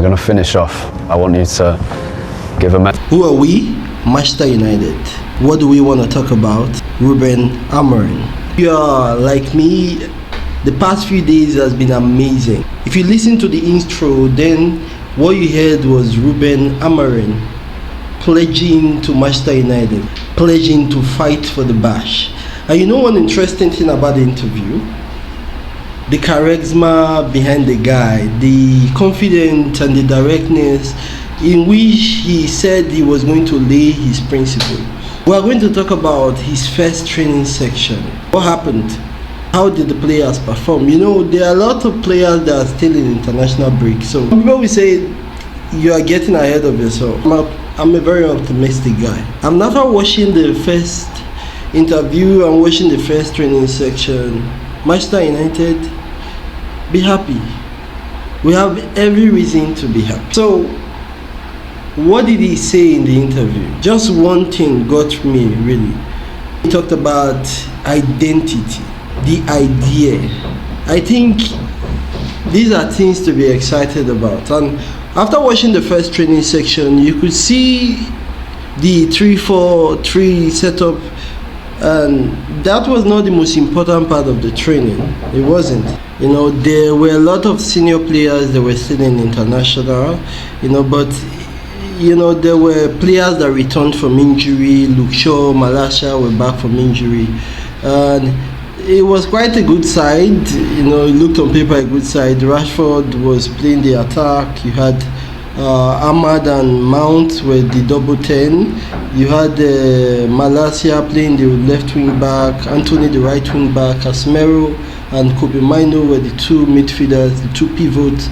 we're going to finish off. I want you to give a message. Who are we? Manchester United. What do we want to talk about? Ruben Amorim. You are like me, the past few days has been amazing. If you listen to the intro, then what you heard was Ruben Amorim pledging to Manchester United, pledging to fight for the bash. And you know one interesting thing about the interview? The charisma behind the guy, the confidence and the directness in which he said he was going to lay his principles. We are going to talk about his first training section. What happened? How did the players perform? You know, there are a lot of players that are still in international break. So people will say you are getting ahead of yourself. I'm a very optimistic guy. I'm after watching the first interview and watching the first training section. Manchester United, be happy. We have every reason to be happy. So, what did he say in the interview? Just one thing got me really. He talked about identity, the idea. I think these are things to be excited about. And after watching the first training section, you could see the 3-4-3 setup, and that was not the most important part of the training. It wasn't. You know, there were a lot of senior players that were still in international, but there were players that returned from injury. Luke Shaw, Malasha were back from injury, and it was quite a good side. It looked on paper a good side. Rashford was playing the attack. You had Ahmad and Mount were the double 10. You had Malaysia playing the left wing back, Antony the right wing back, Casemiro and Kobe Mino were the two midfielders, the two pivots,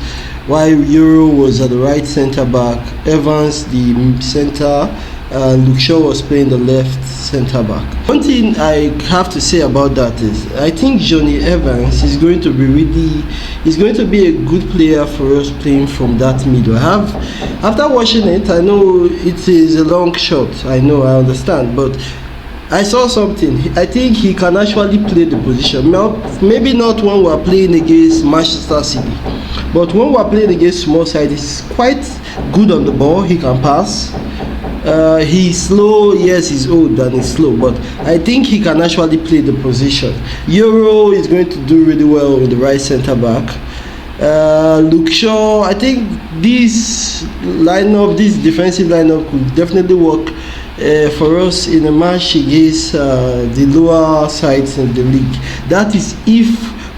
while Euro was at the right centre back, Evans the centre, and Luke Shaw was playing the left centre back. One thing I have to say about that is I think Johnny Evans is going to be a good player for us playing from that middle. After watching it, I know it is a long shot. I understand, but I saw something. I think he can actually play the position. Maybe not when we are playing against Manchester City, but when we are playing against small side, he's quite good on the ball. He can pass. He's slow. Yes, he's old and he's slow, but I think he can actually play the position. Euro is going to do really well with the right centre back. Luke Shaw, I think this defensive lineup could definitely work for us in a match against the lower sides in the league. That is if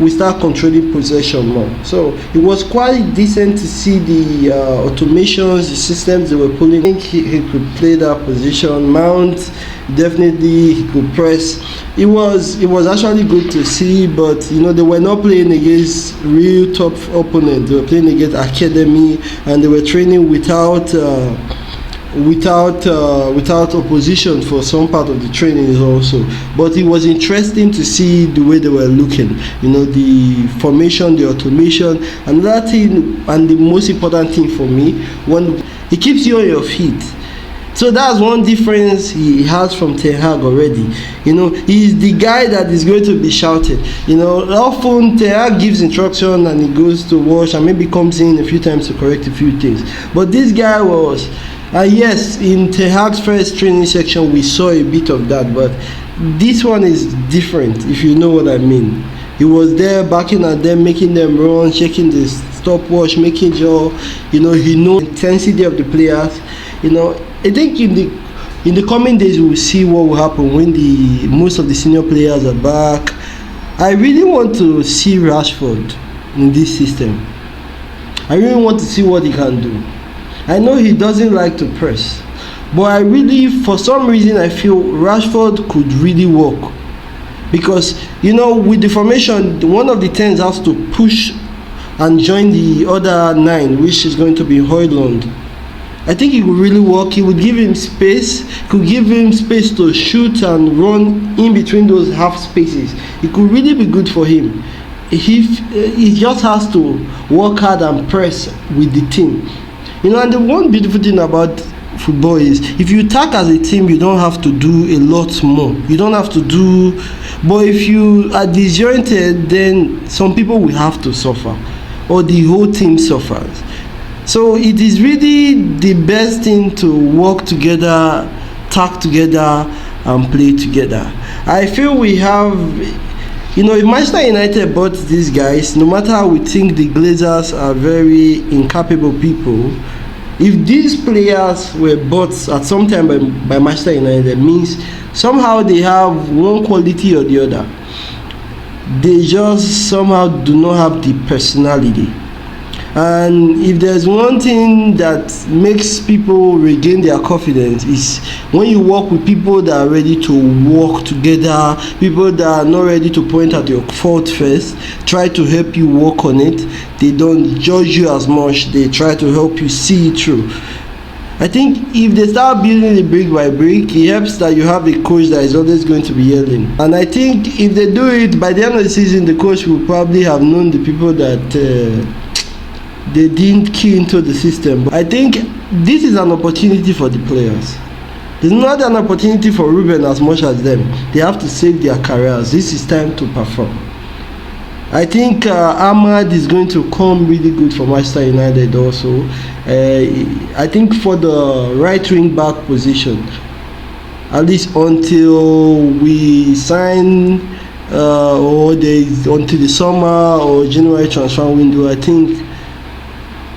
we start controlling possession more. So it was quite decent to see the automations, the systems they were pulling. I think he could play that position. Mount, definitely he could press. It was actually good to see, but they were not playing against real top opponents. They were playing against academy, and they were training without opposition for some part of the training also. But it was interesting to see the way they were looking, the formation, the automation, and that thing, and the most important thing for me, when it keeps you on your feet. So that's one difference he has from Ten Hag already. He's the guy that is going to be shouted. Often Ten Hag gives instruction and he goes to watch and maybe comes in a few times to correct a few things. But this guy was, yes, in Ten Hag's first training section we saw a bit of that, but this one is different, if you know what I mean. He was there backing at them, making them run, checking the stopwatch, making sure he knows the intensity of the players. I think in the coming days we will see what will happen when most of the senior players are back. I really want to see Rashford in this system. I really want to see what he can do. I know he doesn't like to press, but I really, for some reason, I feel Rashford could really work, because with the formation, one of the 10s has to push and join the other 9, which is going to be Højlund. I think it would really work. It would give him space. Could give him space to shoot and run in between those half spaces. It could really be good for him. He just has to work hard and press with the team. And the one beautiful thing about football is if you attack as a team, you don't have to do a lot more. You don't have to do, but if you are disjointed, then some people will have to suffer, or the whole team suffers. So it is really the best thing to work together, talk together, and play together. I feel we have, if Manchester United bought these guys, no matter how we think the Glazers are very incapable people, if these players were bought at some time by Manchester United, means somehow they have one quality or the other. They just somehow do not have the personality. And if there's one thing that makes people regain their confidence, is when you work with people that are ready to work together, people that are not ready to point at your fault first, try to help you work on it. They don't judge you as much, they try to help you see it through. I think if they start building it brick by brick, it helps that you have a coach that is always going to be yelling. And I think if they do it, by the end of the season, the coach will probably have known the people that they didn't key into the system. But I think this is an opportunity for the players. It's not an opportunity for Ruben as much as them. They have to save their careers. This is time to perform. I think Ahmad is going to come really good for Manchester United also. I think for the right wing back position, at least until we sign or until the summer or January transfer window, I think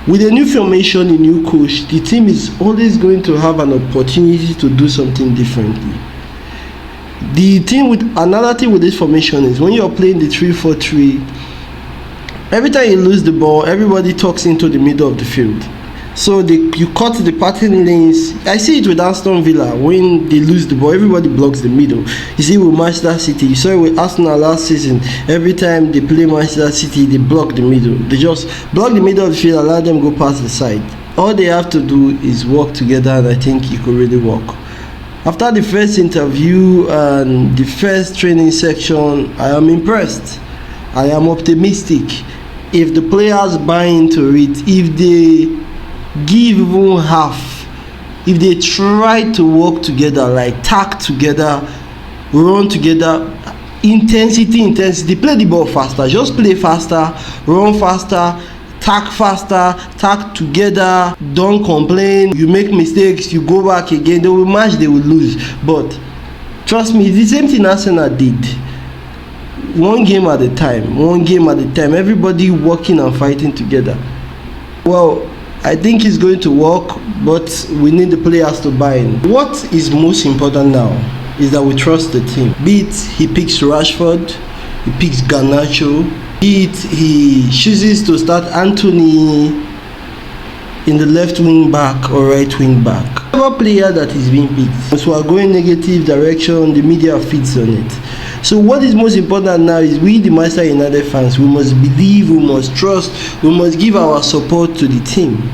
with a new formation, a new coach, the team is always going to have an opportunity to do something differently. Another thing with this formation is when you're playing the 3-4-3, every time you lose the ball, everybody talks into the middle of the field. So you cut the passing lanes. I see it with Aston Villa. When they lose the ball, everybody blocks the middle. You see with Manchester City, you saw it with Arsenal last season. Every time they play Manchester City, they block the middle. They just block the middle of the field and let them go past the side. All they have to do is work together, and I think it could really work. After the first interview and the first training section, I am impressed. I am optimistic. If the players buy into it, if they give even half, if they try to work together, like tack together, run together, intensity, play the ball faster, just play faster, run faster, tack together, don't complain. You make mistakes, you go back again, they will match, they will lose. But trust me, it's the same thing Arsenal did. One game at a time, everybody working and fighting together. Well, I think it's going to work, but we need the players to buy in. What is most important now is that we trust the team. Be it he picks Rashford, he picks Garnacho, be it he chooses to start Antony in the left wing back or right wing back. Whatever player that is being picked, so we are going negative direction, the media feeds on it. So what is most important now is we, the Manchester United fans, we must believe, we must trust, we must give our support to the team.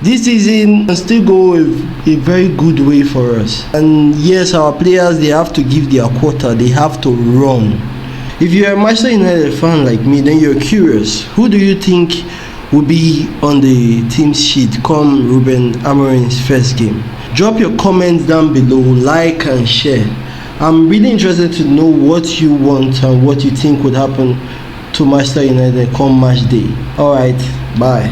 This season can still go a very good way for us. And yes, our players, they have to give their quota, they have to run. If you're a Manchester United fan like me, then you're curious, who do you think will be on the team sheet come Ruben Amorim's first game? Drop your comments down below, like and share. I'm really interested to know what you want and what you think would happen to Manchester United come match day. Alright, bye.